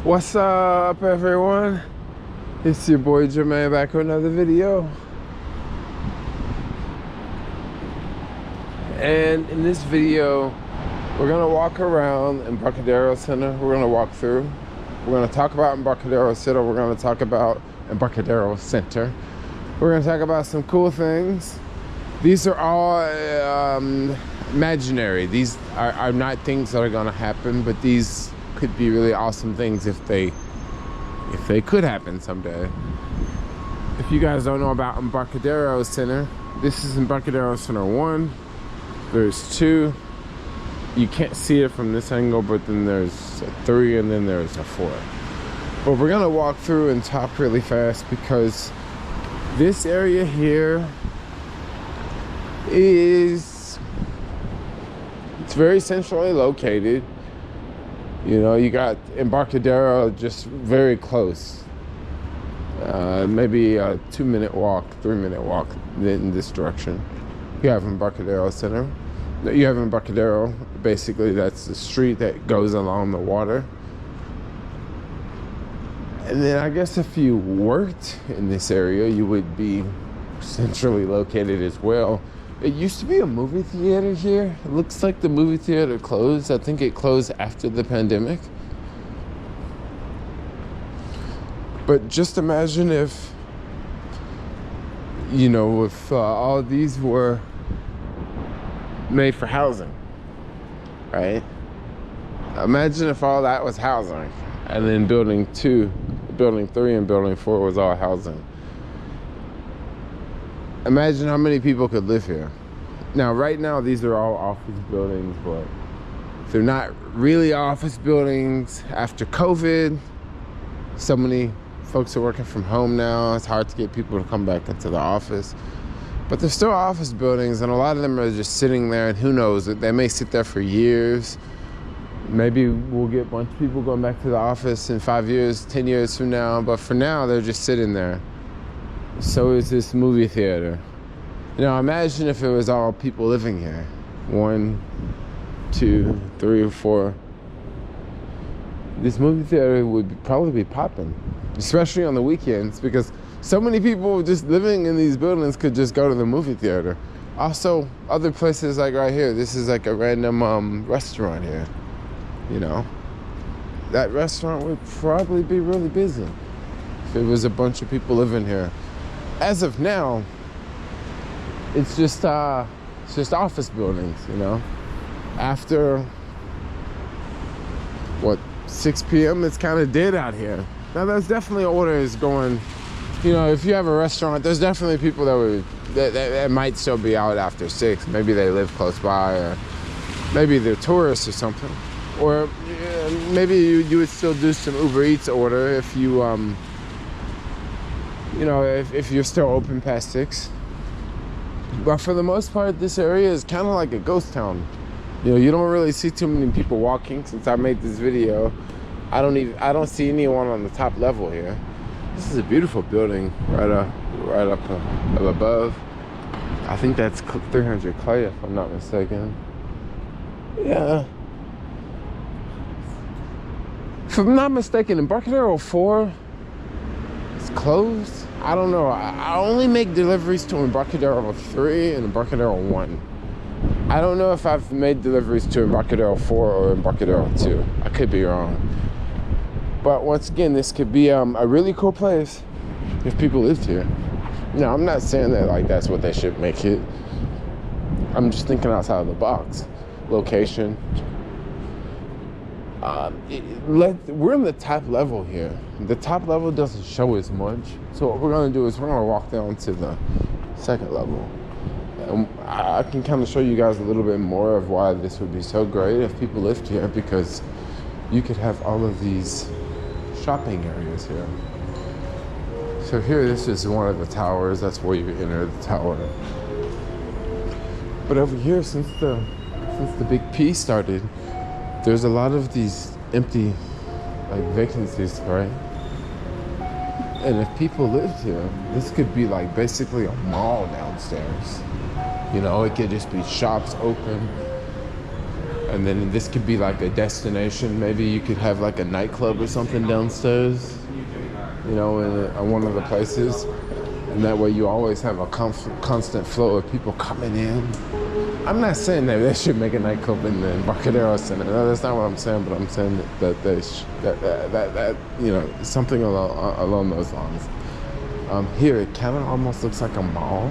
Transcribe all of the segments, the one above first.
What's up, everyone? It's your boy Jermaine back with another video. And in this video, we're gonna walk around Embarcadero Center. We're gonna walk through. We're gonna talk about Embarcadero Center. We're gonna talk about Embarcadero Center. We're gonna talk about some cool things. These are all imaginary. These are not things that are gonna happen, but these could be really awesome things if they could happen someday. If you guys don't know about Embarcadero Center, this is Embarcadero Center 1. There's 2. You can't see it from this angle, but then there's a 3 and then there's a 4. But we're gonna walk through and talk really fast because this area here it's very centrally located. You know, you got Embarcadero just very close. Maybe a 2-minute walk, 3-minute walk in this direction. You have Embarcadero Center. You have Embarcadero, basically that's the street that goes along the water. And then I guess if you worked in this area, you would be centrally located as well. It used to be a movie theater here. It looks like the movie theater closed. I think it closed after the pandemic. But just imagine if, you know, if all these were made for housing, right? Imagine if all that was housing, and then building 2, building 3, and building 4 was all housing. Imagine how many people could live here. Now, right now, these are all office buildings, but they're not really office buildings. After COVID, so many folks are working from home now. It's hard to get people to come back into the office. But they're still office buildings, and a lot of them are just sitting there, and who knows, they may sit there for years. Maybe we'll get a bunch of people going back to the office in 5 years, 10 years from now, but for now, they're just sitting there. So is this movie theater. Now imagine if it was all people living here. 1, 2, 3, 4. This movie theater would probably be popping, especially on the weekends, because so many people just living in these buildings could just go to the movie theater. Also, other places like right here, this is like a random restaurant here, you know. That restaurant would probably be really busy if it was a bunch of people living here. As of now, it's just office buildings, you know. After, 6 p.m., it's kind of dead out here. Now, there's definitely orders going, you know, if you have a restaurant, there's definitely people that might still be out after 6. Maybe they live close by, or maybe they're tourists or something. Or maybe you would still do some Uber Eats order if you, you know, if you're still open past 6. But for the most part, this area is kind of like a ghost town. You know, you don't really see too many people walking. Since I made this video, I don't see anyone on the top level here. This is a beautiful building right up above. I think that's 300 Clay, if I'm not mistaken. Yeah. If I'm not mistaken, Embarcadero 4 is closed. I don't know. I only make deliveries to Embarcadero 3 and Embarcadero 1. I don't know if I've made deliveries to Embarcadero 4 or Embarcadero 2. I could be wrong. But once again, this could be a really cool place if people lived here. Now, I'm not saying that like that's what they should make it. I'm just thinking outside of the box. Location. We're in the top level here. The top level doesn't show as much. So what we're gonna do is we're gonna walk down to the second level. And I can kind of show you guys a little bit more of why this would be so great if people lived here, because you could have all of these shopping areas here. So here, this is one of the towers. That's where you enter the tower. But over here, since the big P started, there's a lot of these empty, like, vacancies, right? And if people lived here, this could be like basically a mall downstairs. You know, it could just be shops open. And then this could be like a destination. Maybe you could have like a nightclub or something downstairs, you know, in one of the places. And that way you always have a constant flow of people coming in. I'm not saying that they should make a nightclub in the Embarcadero Center. No, that's not what I'm saying, but I'm saying that that you know, something along those lines. Here, it kind of almost looks like a mall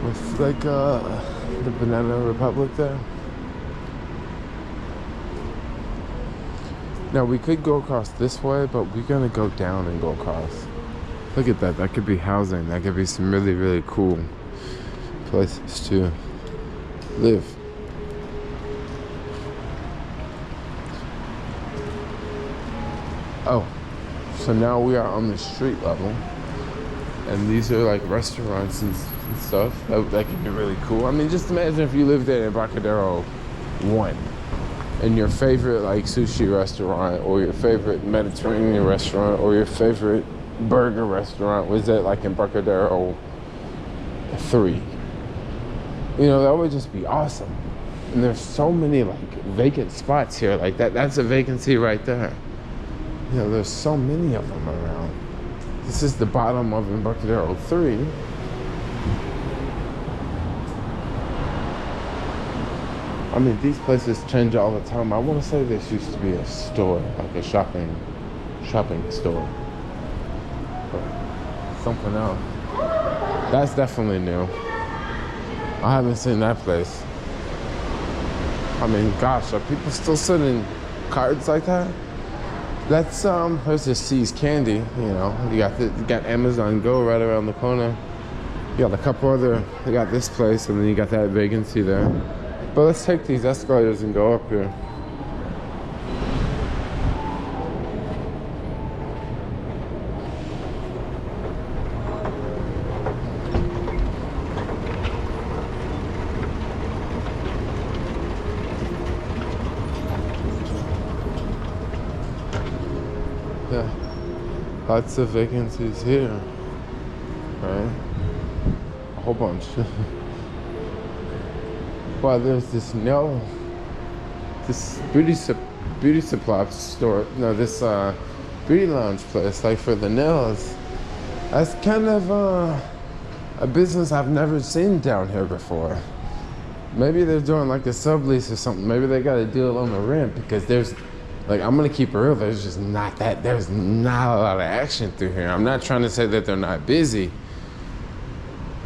with like the Banana Republic there. Now we could go across this way, but we're gonna go down and go across. Look at that. That could be housing. That could be some really, really cool places to live. Oh, so now we are on the street level, and these are like restaurants and stuff. That could be really cool. I mean, just imagine if you lived in Embarcadero 1, and your favorite like sushi restaurant, or your favorite Mediterranean restaurant, or your favorite burger restaurant was at like Embarcadero 3. You know, that would just be awesome. And there's so many like vacant spots here like that. That's a vacancy right there. You know, there's so many of them around. This is the bottom of Embarcadero 3. I mean, these places change all the time. I want to say this used to be a store, like a shopping store. But something else. That's definitely new. I haven't seen that place. I mean, gosh, are people still selling cards like that? That's there's this C's Candy, you know. You got Amazon Go right around the corner. You got a couple other. You got this place, and then you got that vacancy there. But let's take these escalators and go up here. Yeah, lots of vacancies here, right? A whole bunch. Wow, there's this beauty supply store. No, this beauty lounge place, like for the nails. That's kind of a business I've never seen down here before. Maybe they're doing like a sublease or something. Maybe they got a deal on the rent, because there's, like, I'm gonna keep it real, there's not a lot of action through here. I'm not trying to say that they're not busy,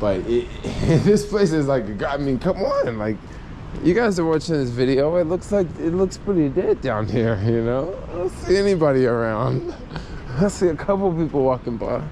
but this place is like, I mean, come on, like, you guys are watching this video, it looks pretty dead down here, you know? I don't see anybody around. I see a couple people walking by.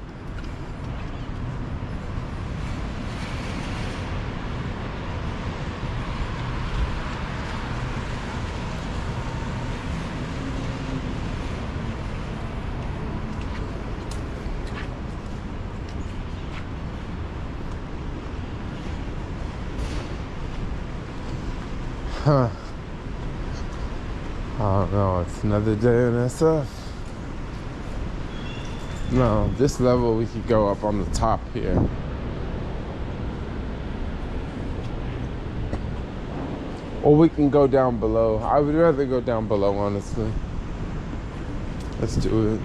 Huh. Oh no, it's another day in SF. No, this level we could go up on the top here. Or we can go down below. I would rather go down below, honestly. Let's do it.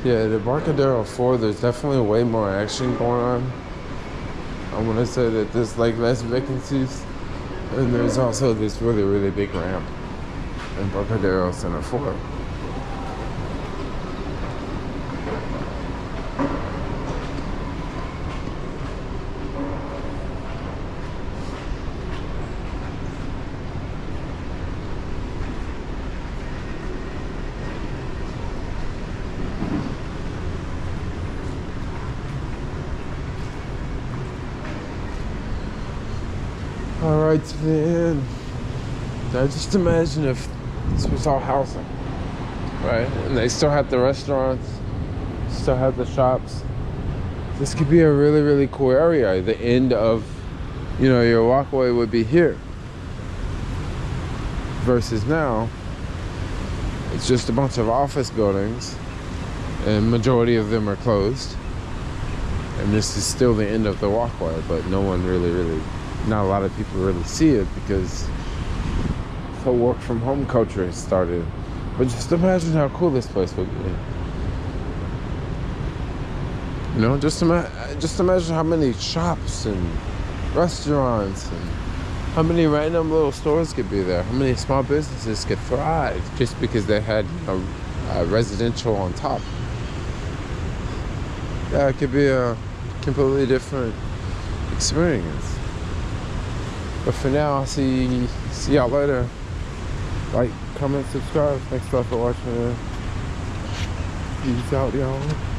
Yeah, the Embarcadero 4, there's definitely way more action going on. I want to say that there's like less vacancies, and there's also this really, really big ramp in Embarcadero Center 4. All right, to the end. Now just imagine if this was all housing, right? And they still had the restaurants, still had the shops. This could be a really, really cool area. The end of, you know, your walkway would be here. Versus now, It's just a bunch of office buildings, and majority of them are closed. And this is still the end of the walkway, but no one really, not a lot of people really see it because the work from home culture has started. But just imagine how cool this place would be. You know, just imagine how many shops and restaurants and how many random little stores could be there. How many small businesses could thrive just because they had, you know, residential on top. Yeah, it could be a completely different experience. But for now, I'll see y'all later. Like, comment, subscribe. Thanks a lot for watching. Peace out, y'all.